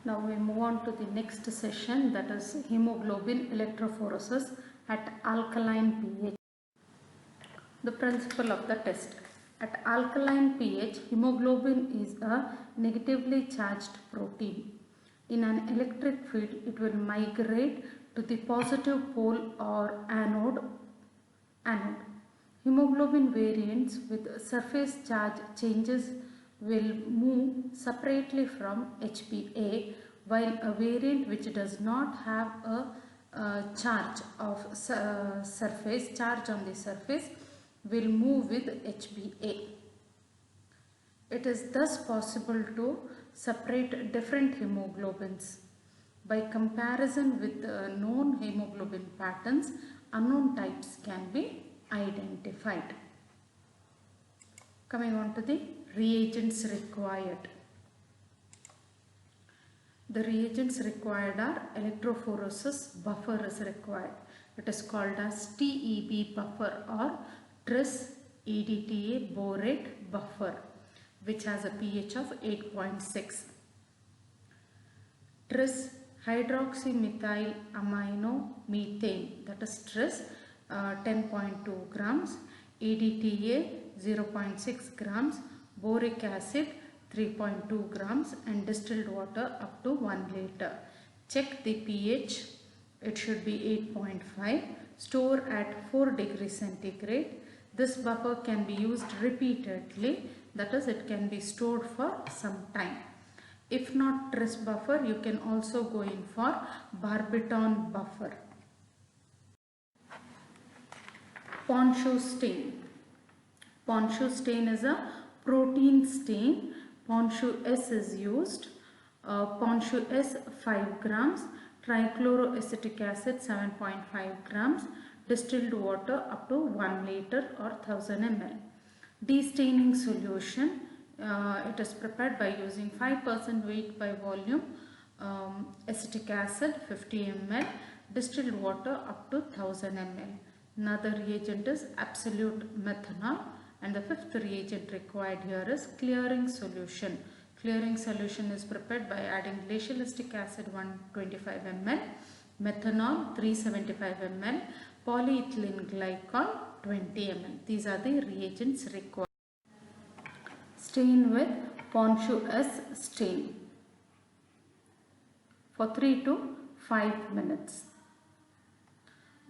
Now we move on to the next session, that is hemoglobin electrophoresis at alkaline pH. The principle of the test. At alkaline pH, hemoglobin is a negatively charged protein. In an electric field, it will migrate to the positive pole or anode. Hemoglobin variants with surface charge changes will move separately from HbA, while a variant which does not have a charge of surface charge on the surface will move with HbA. It is thus possible to separate different hemoglobins. By comparison with known hemoglobin patterns, unknown types can be identified. Coming on to the reagents required. The reagents required are electrophoresis buffer is required. It is called as TEB buffer or tris EDTA borate buffer, which has a pH of 8.6. Tris hydroxymethyl amino methane, that is tris, 10.2 grams, EDTA 0.6 grams, boric acid 3.2 grams and distilled water up to 1 liter. Check the pH, it should be 8.5. Store at 4 degrees centigrade. This buffer can be used repeatedly, that is it can be stored for some time. If not tris buffer, you can also go in for barbiton buffer. Poncho stain. Poncho stain is a protein stain. Poncho S is used. Poncho S 5 grams. Trichloroacetic acid 7.5 grams. Distilled water up to 1 liter or 1000 ml. Destaining solution. It is prepared by using 5% weight by volume. Acetic acid 50 ml. Distilled water up to 1000 ml. Another reagent is absolute methanol, and the fifth reagent required here is clearing solution. Clearing solution is prepared by adding glacial acetic acid 125 ml, methanol 375 ml, polyethylene glycol 20 ml. These are the reagents required. Stain with Poncho S stain for 3 to 5 minutes.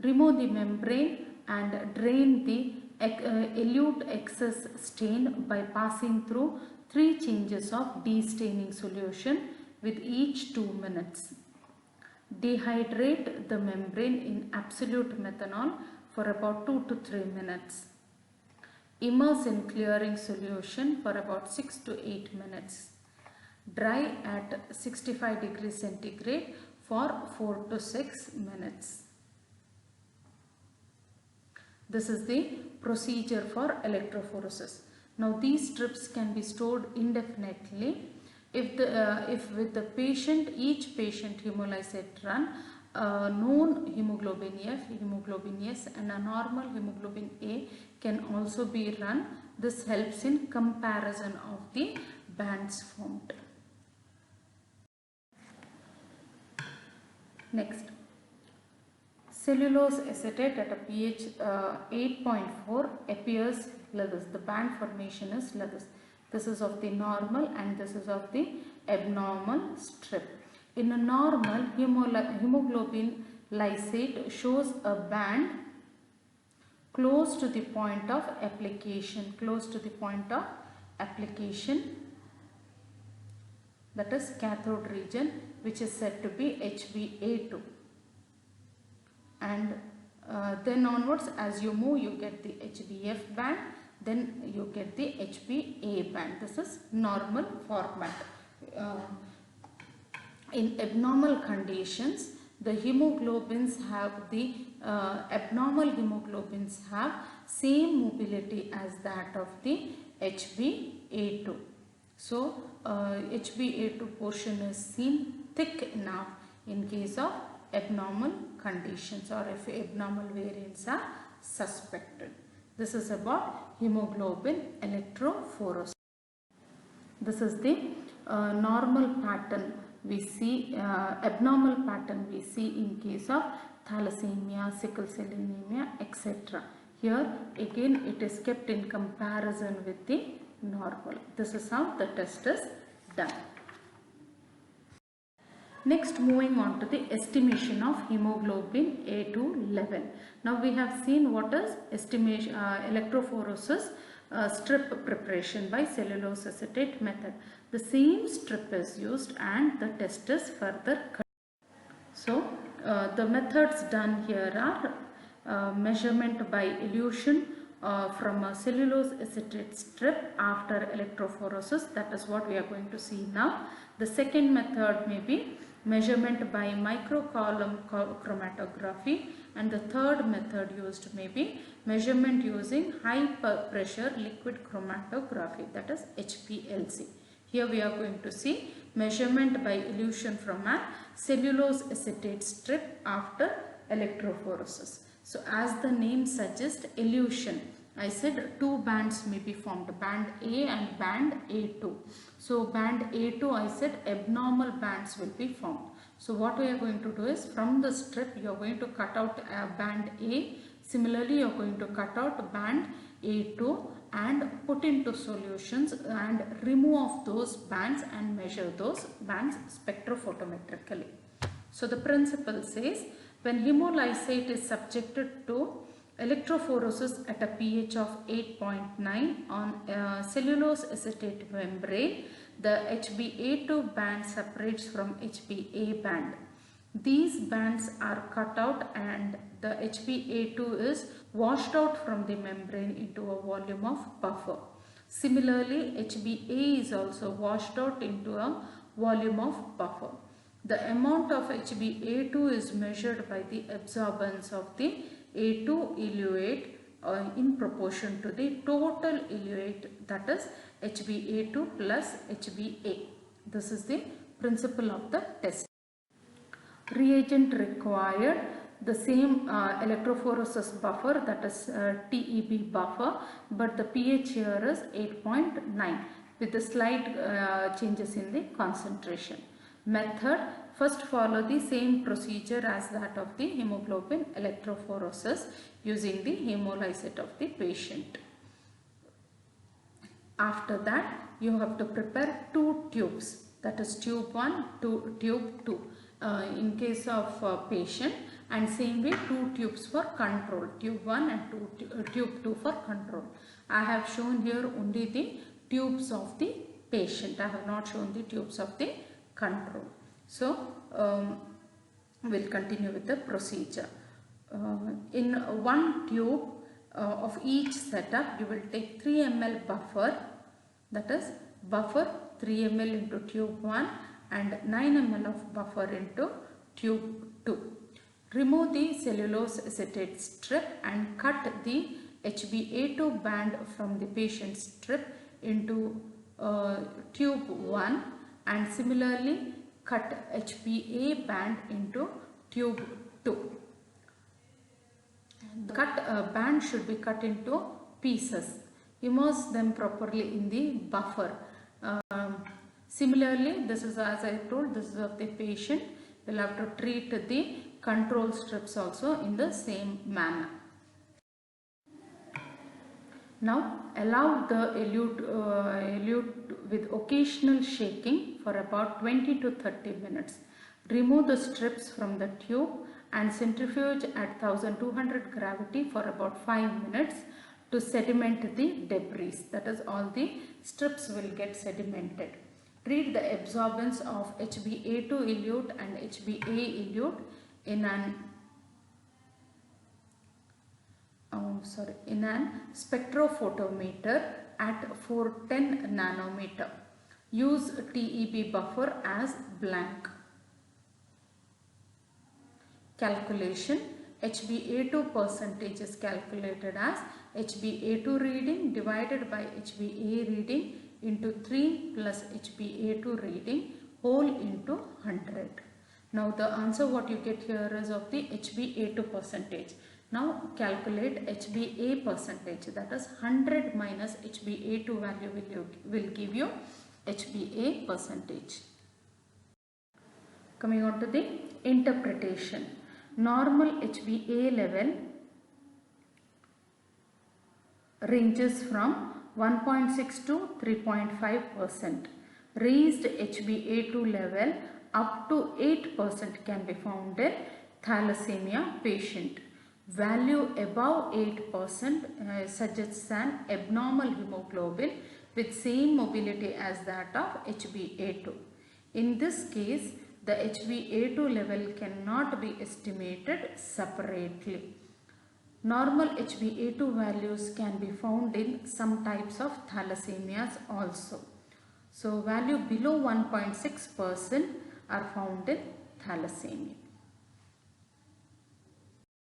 Remove the membrane and drain the elute excess stain by passing through 3 changes of destaining solution with each 2 minutes. Dehydrate the membrane in absolute methanol for about 2 to 3 minutes. Immerse in clearing solution for about 6 to 8 minutes. Dry at 65 degrees centigrade for 4 to 6 minutes. This is the procedure for electrophoresis. Now these strips can be stored indefinitely if with the patient, each patient hemolyzate run, known hemoglobin F, hemoglobin S and a normal hemoglobin A can also be run. This helps in comparison of the bands formed. Next. Cellulose acetate at a pH 8.4 appears like this. The band formation is like this. This is of the normal and this is of the abnormal strip. In a normal, hemoglobin lysate shows a band close to the point of application. Close to the point of application, that is cathode region, which is said to be HbA2. And then onwards, as you move, you get the HbF band, then you get the HbA band. This is normal format. In abnormal conditions, the hemoglobins have the abnormal hemoglobins have same mobility as that of the HbA2. So HbA2 portion is seen thick enough in case of abnormal conditions or if abnormal variants are suspected. This is about hemoglobin electrophoresis. This is the normal pattern we see abnormal pattern we see in case of thalassemia, sickle cell anemia, etc. Here again it is kept in comparison with the normal. This is how the test is done. Next, moving on to the estimation of hemoglobin A2 level. Now we have seen what is estimation electrophoresis strip preparation by cellulose acetate method. The same strip is used and the test is further cut. So the methods done here are measurement by elution from a cellulose acetate strip after electrophoresis. That is what we are going to see now. The second method may be measurement by microcolumn chromatography, and the third method used may be measurement using high pressure liquid chromatography, that is HPLC. Here we are going to see measurement by elution from a cellulose acetate strip after electrophoresis. So as the name suggests, elution, I said two bands may be formed, band A and band A2. So band A2, I said abnormal bands will be formed. So what we are going to do is, from the strip you are going to cut out band A. Similarly you are going to cut out band A2 and put into solutions and remove off those bands and measure those bands spectrophotometrically. So the principle says, when hemolysate is subjected to electrophoresis at a pH of 8.9 on cellulose acetate membrane, the HbA2 band separates from HbA band. These bands are cut out and the HbA2 is washed out from the membrane into a volume of buffer. Similarly, HbA is also washed out into a volume of buffer. The amount of HbA2 is measured by the absorbance of the A2 eluate in proportion to the total eluate, that is HbA2 plus HbA. This is the principle of the test. Reagent required, the same electrophoresis buffer, that is TEB buffer, but the pH here is 8.9 with the slight changes in the concentration. Method: first follow the same procedure as that of the hemoglobin electrophoresis using the hemolysate of the patient. After that you have to prepare two tubes, that is tube 1 to tube 2 in case of patient, and same way two tubes for control, tube 1 and tube 2 for control. I have shown here only the tubes of the patient, I have not shown the tubes of the control. So we'll continue with the procedure. In one tube of each setup you will take 3 ml buffer, that is buffer 3 ml into tube 1 and 9 ml of buffer into tube 2. Remove the cellulose acetate strip and cut the HbA2 band from the patient's strip into tube 1 and similarly cut HbA band into tube 2. The cut band should be cut into pieces. Immerse them properly in the buffer. Similarly, this is, as I told, this is of the patient. We'll have to treat the control strips also in the same manner. Now allow the elute with occasional shaking for about 20 to 30 minutes. Remove the strips from the tube and centrifuge at 1200 gravity for about 5 minutes to sediment the debris. That is, all the strips will get sedimented. Read the absorbance of HbA2 elute and HbA elute in an spectrophotometer at 410 nanometer. Use TEB buffer as blank. Calculation: HbA2 percentage is calculated as HbA2 reading divided by HbA reading into 3 plus HbA2 reading whole into 100. Now the answer what you get here is of the HbA2 percentage. Now calculate HbA percentage, that is 100 minus HbA2 value will give you HbA percentage. Coming on to the interpretation. Normal HbA level ranges from 1.6 to 3.5%. Raised HbA2 level up to 8% can be found in thalassemia patient. Value above 8% suggests an abnormal hemoglobin with same mobility as that of HbA2. In this case, the HbA2 level cannot be estimated separately. Normal HbA2 values can be found in some types of thalassemias also. So value below 1.6% are found in thalassemia.